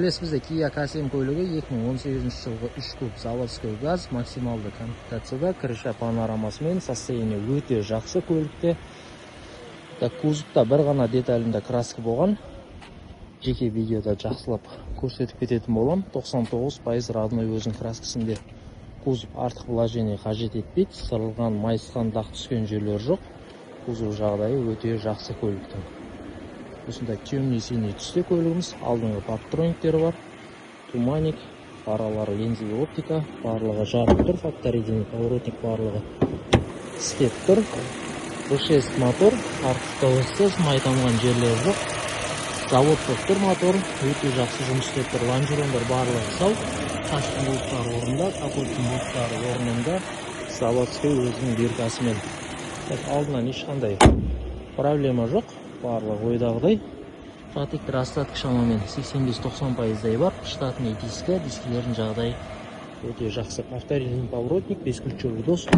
Bizde Kia K7 kөлігі 2018 жылғы 3 куб заводской газ максималды комплектацияда, крыша панорамасымен, состояние өте жақсы көлікте. Кузовта бір ғана деталінде краска болған. Жеке видеода жақсылап көрсетіп кететін болам. 99% родной өзінің краскасында. Кузов артық вложение қажет етпейді. Сырылған, майысқан, дақ түскен жерлер жоқ. Кузов жағдайы өте жақсы көліктің. Осында темный синий түсте көлігіміз, алдыңғы парктрониктері бар, туманик, фаралары лензовый оптика, барлығы жарық тұр, факториден поворотник барлығы істеп тұр. V6 мотор, артықта өссіз, майтамған жерлер жоқ. Заводтық тұр мотор, өте жақсы жұмыс істеп тұр. Лонжерондар барлығы сау, қашқын бұлттары орында, капоттың бұлттары орнында, заводской өзінің биркасымен. Алдынан ешқандай проблема жоқ. Барлығы ойдағыдай. Протектор остатқы шамамен 85-90% бар. Штатный диска, дискілердің жағдайы өте жақсы. Повторительный поворотник, бесключевый доступ.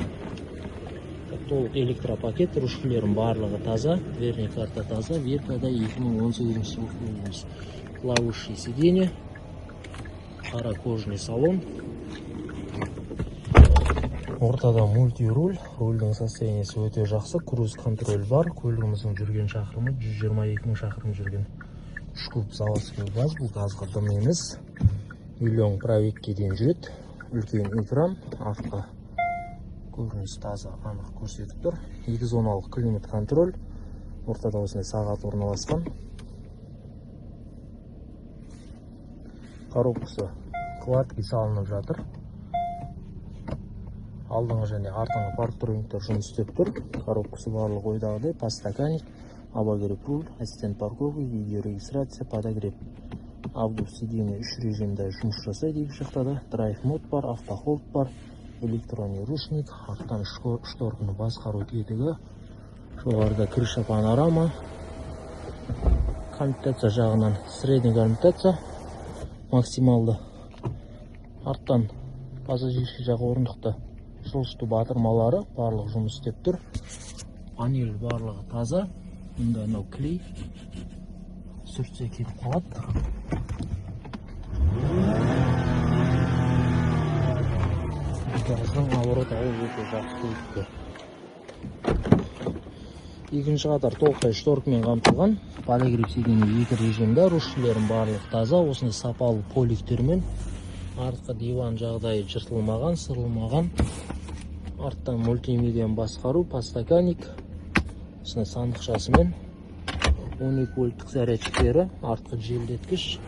Толық электропакет, ручкілердің барлығы таза. Дверный карта таза. Веркада 2018 жылғы. Плавающий сиденье. Қара кожный салон. Ортада мультируль, рульдің состояниесі өте жақсы, круиз контроль бар. Көлігіміздің жүрген шақырымы 122 000 шақырым жүрген. 3 куб заводской газ, бұл газға дым емес. Миллион пробегке дейін жүреді. Үлкен экран, артқа көрініс таза, анық көрсетіп тұр. 2 климат контроль, ортада осындай сағат орналасқан. Коробкасы кладки салынып жатыр. Алдыңғы және артыңғы парктрониктер жұмыс істеп тұр. Коробкасы барлығы ойдағыдай, подстаканник, обогрев руль, ассистент парковки, видеорегистрация, подогрев. Абдув сиденье 3 режимде жұмыс жасайды. Екі жақтада драйв мод бар, автохолд бар, электронный ручник, арттан шторканы басқару тетігі. Жоғарыда крыша панорама. Комплектация жағынан средний комплектация, максималды. Арттан пассажирский жағы орындықты. Жылжыту батырмалары барлығы жұмыс істеп тұр. Панель барлығы таза. Мұнда анау клей. Сүртсе кетіп қалады. Газдың обороты өте жақсы көлікте. Екінші қатар толықтай шторкамен қамтылған. Подогрев сиденье 2 режимде, ручкілердің барлығы таза. Осындай сапалы поликтермен. Артқы диван жағдайы жыртылмаған, сырылмаған. Арттан мультимедиан басқару, подстаканник, сандықшасымен 12 вольттық зарядчиктері, артқы желдеткіш.